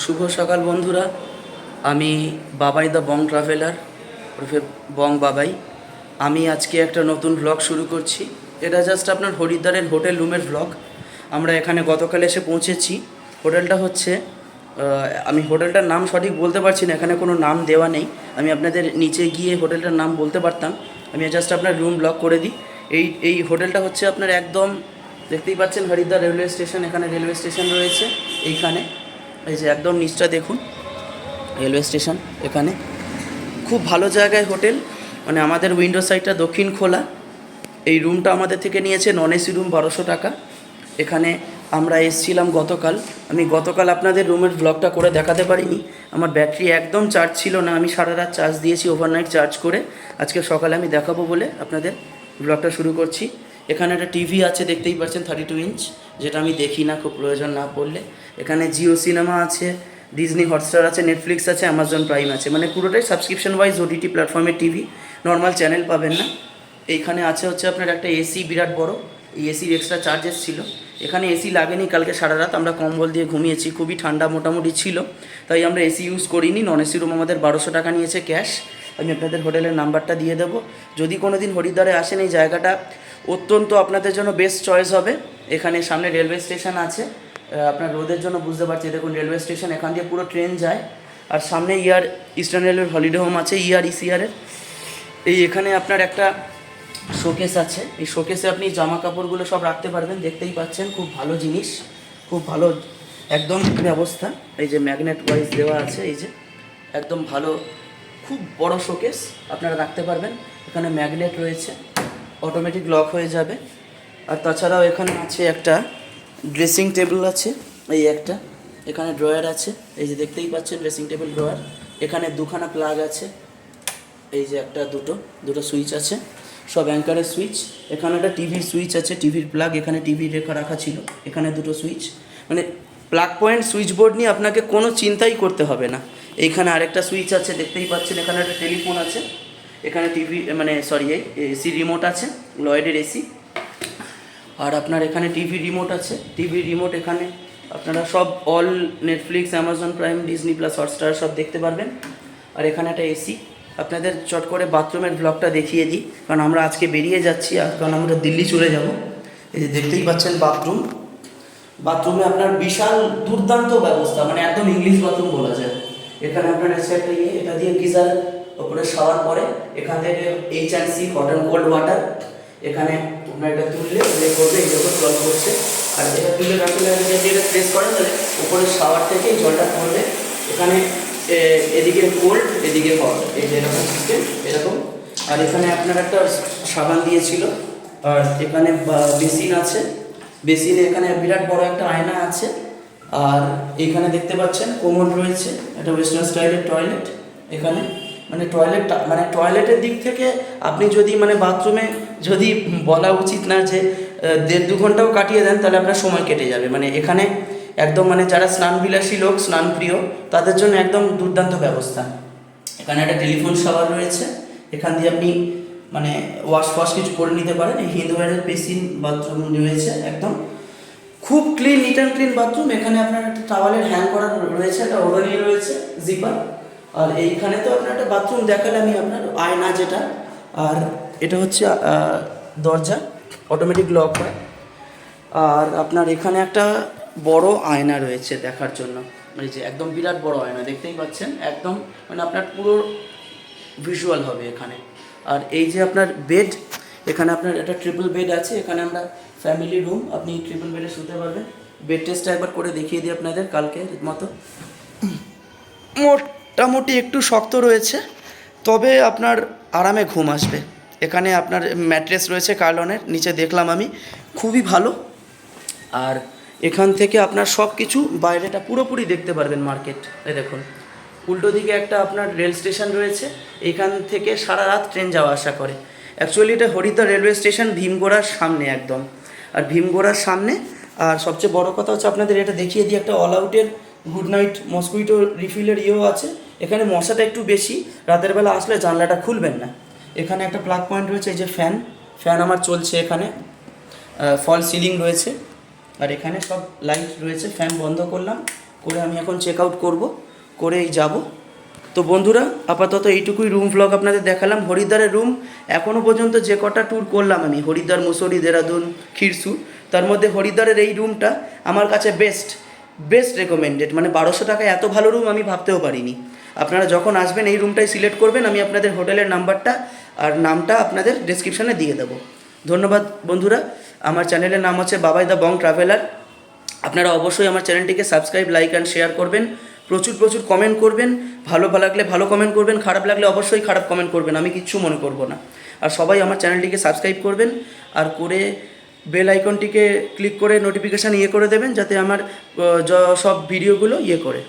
শুভ সকাল বন্ধুরা। আমি বাবাই দ্য বং ট্রাভেলার ওরফে বং বাবাই। আমি আজকে একটা নতুন ভ্লগ শুরু করছি। এটা জাস্ট আপনার হরিদ্বারের হোটেল রুমের ভ্লগ। আমরা এখানে গতকাল এসে পৌঁছেছি। হোটেলটা হচ্ছে আমি হোটেলটার নাম সঠিক বলতে পারছি না, এখানে কোনো নাম দেওয়া নেই। আমি আপনাদের নিচে গিয়ে হোটেলটার নাম বলতে পারতাম। আমি জাস্ট আপনার রুম ব্লক করে দিই। এই হোটেলটা হচ্ছে আপনার একদম দেখতেই পাচ্ছেন হরিদ্বার রেলওয়ে স্টেশন। এখানে রেলওয়ে স্টেশন রয়েছে এইখানে, এই যে একদম নিচটা দেখুন রেলওয়ে স্টেশন। এখানে খুব ভালো জায়গায় হোটেল, মানে আমাদের উইন্ডো সাইডটা দক্ষিণ খোলা। এই রুমটা আমাদের থেকে নিয়েছে নন এসি রুম 1200 টাকা। এখানে আমরা এসেছিলাম গতকাল। আমি গতকাল আপনাদের রুমের ব্লগটা করে দেখাতে পারিনি, আমার ব্যাটারি একদম চার্জ ছিল না। আমি সারা রাত চার্জ দিয়েছি, ওভারনাইট চার্জ করে। আজকে সকালে আমি দেখাবো বলে আপনাদের ব্লগটা শুরু করছি। এখানে একটা টিভি আছে দেখতেই পাচ্ছেন 32 ইঞ্চ, যেটা আমি দেখি না খুব প্রয়োজন না পড়লে। এখানে জিও সিনেমা আছে, ডিজনি হটস্টার আছে, নেটফ্লিক্স আছে, অ্যামাজন প্রাইম আছে, মানে পুরোটাই সাবস্ক্রিপশন ওয়াইজ ওটিটি প্ল্যাটফর্মের টিভি। নর্মাল চ্যানেল পাবেন না। এইখানে আছে হচ্ছে আপনার একটা এসি বিরাট বড়। এই এসির এক্সট্রা চার্জেস ছিল। এখানে এসি লাগেনি, কালকে সারা রাত আমরা কম্বল দিয়ে ঘুমিয়েছি, খুবই ঠান্ডা মোটামুটি ছিল, তাই আমরা এসি ইউজ করিনি। নন এসি রুম আমাদের 1200 টাকা নিয়েছে ক্যাশ। আমি আপনাদের হোটেলের নাম্বারটা দিয়ে দেবো। যদি কোনো দিন হরিদ্বারে আসেন, এই জায়গাটা অত্যন্ত আপনাদের জন্য বেস্ট চয়েস হবে। এখানে সামনে রেলওয়ে স্টেশন আছে, আপনার রোদের জন্য বুঝতে পারছি, দেখুন রেলওয়ে স্টেশন, এখান দিয়ে পুরো ট্রেন যায়। আর সামনে ইস্টার্ন রেলওয়ের হলিডে হোম আছে, ইসিআরের। এখানে আপনার একটা শোকেস আছে। এই শোকেসে আপনি জামা কাপড়গুলো সব রাখতে পারবেন, দেখতেই পাচ্ছেন খুব ভালো জিনিস, খুব ভালো একদম ব্যবস্থা। এই যে ম্যাগনেট ওয়াইজ দেওয়া আছে, এই যে একদম ভালো, খুব বড় শোকেস আপনারা রাখতে পারবেন। এখানে ম্যাগনেট রয়েছে, অটোমেটিক লক হয়ে যাবে। আর তাছাড়াও এখানে আছে একটা ড্রেসিং টেবিল আছে, এই একটা। এখানে ড্রয়ার আছে, এই যে দেখতেই পাচ্ছেন ড্রেসিং টেবিল ড্রয়ার। এখানে দুখানা প্লাগ আছে, এই যে একটা দুটো সুইচ আছে, সব অ্যাঙ্কারের সুইচ। এখানে একটা টিভির সুইচ আছে, টিভির প্লাগ। এখানে টিভি রাখা ছিল। এখানে দুটো সুইচ, মানে প্লাগ পয়েন্ট সুইচ বোর্ড নিয়ে আপনাকে কোনো চিন্তাই করতে হবে না। এইখানে আরেকটা সুইচ আছে দেখতেই পাচ্ছেন। এখানে একটা টেলিফোন আছে। এখানে টিভি মানে সরি এসি রিমোট আছে, লয়েডের এসি। আর আপনার এখানে টিভি রিমোট আছে। টিভি রিমোট এখানে আপনারা সব all Netflix, Amazon prime, Disney plus, Hotstar সব দেখতে পারবেন। আর এখানে একটা এসি। আপনাদের চট করে বাথরুমের ব্লগটা দেখিয়ে দিই, কারণ আমরা আজকে বেরিয়ে যাচ্ছি, কারণ আমরা দিল্লি চলে যাব। এই যে দেখতেই পাচ্ছেন বাথরুমে আপনার বিশাল দুর্দান্ত ব্যবস্থা, মানে একদম ইংলিশ বাথরুম বলা যায়। এখানে আপনার এসে একটা এটা দিয়ে গিজার ওপরে শাওয়ার পরে, এখান থেকে H&C hot and cold water. এখানে আপনার এটা তুললে করবে, এই যখন জল করছে। আর এটা তুলে রাখলে যদি এটা প্রেস করেন, তাহলে উপরে শাওয়ার থেকে জলটা পড়বে। এখানে এদিকে কোল্ড, এদিকে হট, এই যে এরকম সিস্টেম এরকম। আর এখানে আপনার একটা সাবান দিয়েছিল। আর এখানে বেসিন আছে। বেসিনে এখানে বিরাট বড় একটা আয়না আছে। আর এখানে দেখতে পাচ্ছেন কোমোড রয়েছে, একটা ওয়েস্টার্ন স্টাইলের টয়লেট। এখানে মানে টয়লেটের দিক থেকে আপনি যদি মানে বাথরুমে যদি বলা উচিত না যে 1.5-2 ঘন্টাও কাটিয়ে দেন, তাহলে আপনার সময় কেটে যাবে। মানে এখানে একদম মানে যারা স্নানবিলাসী লোক, স্নানপ্রিয়, তাদের জন্য একদম দুর্দান্ত ব্যবস্থা। এখানে একটা টেলিফোন শাওয়ার রয়েছে। এখান দিয়ে আপনি মানে ওয়াশ কিছু করে নিতে পারেন। এই হিন্দুয়ারের বেসিন বাথরুম রয়েছে, একদম খুব clean, neat and clean bathroom. এখানে আপনার একটা টাওয়ালের হ্যাং করা রয়েছে, একটা ওভারলি রয়েছে, জিপার। আর এইখানে তো আপনার একটা বাথরুম দেখালে আমি, আপনার আয়না যেটা। আর এটা হচ্ছে দরজা, অটোমেটিক লক হয়। আর আপনার এখানে একটা বড় আয়না রয়েছে দেখার জন্য, এই যে একদম বিরাট বড় আয়না দেখতেই পাচ্ছেন, একদম মানে আপনার পুরো ভিজুয়াল হবে এখানে। আর এই যে আপনার বেড, এখানে আপনার একটা ট্রিপল বেড আছে। এখানে আমরা ফ্যামিলি রুম, আপনি ট্রিপল বেডে শুতে পারবেন। বেড টেস্টটা একবার করে দেখিয়ে দিই আপনাদের কালকের মতো। মোটামুটি একটু শক্ত রয়েছে, তবে আপনার আরামে ঘুম আসবে। এখানে আপনার ম্যাট্রেস রয়েছে কার্লনের, নিচে দেখলাম আমি, খুবই ভালো। আর এখান থেকে আপনার সব কিছু বাইরেটা পুরোপুরি দেখতে পারবেন, মার্কেট। এই দেখুন উল্টো দিকে একটা আপনার রেল স্টেশন রয়েছে, এখান থেকে সারা রাত ট্রেন যাওয়া আসা করে। অ্যাকচুয়ালি এটা হরিদ্বার রেলওয়ে স্টেশন, ভীমগড়ার সামনে একদম। আর ভীমগড়ার সামনে, আর সবচেয়ে বড় কথা হচ্ছে আপনাদের এটা দেখিয়ে দিই, একটা অল আউটের গুড নাইট মসকুইটো রিফিলের আছে। এখানে মশাটা একটু বেশি, রাতের বেলা আসলে জানলাটা খুলবেন না। এখানে একটা প্লাগ পয়েন্ট রয়েছে, এই যে ফ্যান আমার চলছে। এখানে ফল সিলিং রয়েছে। আর এখানে সব লাইট রয়েছে। ফ্যান বন্ধ করলাম, করে আমি এখন চেক আউট করবো, করেই যাব। তো বন্ধুরা, আপাতত এইটুকুই রুম ভ্লগ আপনাদের দেখালাম। হরিদ্বারের রুম এখনও পর্যন্ত যে কটা ট্যুর করলাম আমি, হরিদ্বার, মুসৌরি, দেরাদুন, খিরসু, তার মধ্যে হরিদ্বারের এই রুমটা আমার কাছে বেস্ট রেকমেন্ডেড। মানে 1200 টাকায় এত ভালো রুম আমি ভাবতেও পারিনি। আপনারা যখন আসবেন এই রুমটাই সিলেক্ট করবেন। আমি আপনাদের হোটেলের নাম্বারটা আর নামটা আপনাদের ডেসক্রিপশানে দিয়ে দেবো। ধন্যবাদ বন্ধুরা। আমার চ্যানেলের নাম হচ্ছে বাবাই দ্য বং ট্রাভেলার। আপনারা অবশ্যই আমার চ্যানেলটিকে সাবস্ক্রাইব, লাইক অ্যান্ড শেয়ার করবেন। প্রচুর কমেন্ট করবেন। ভালো লাগলে ভালো কমেন্ট করবেন, খারাপ লাগলে অবশ্যই খারাপ কমেন্ট করবেন, আমি কিচ্ছু মনে করব না। আর সবাই আমার চ্যানেলটিকে সাবস্ক্রাইব করবেন, আর করে বেল আইকনটিকে ক্লিক করে নোটিফিকেশান করে দেবেন, যাতে আমার সব ভিডিওগুলো করে।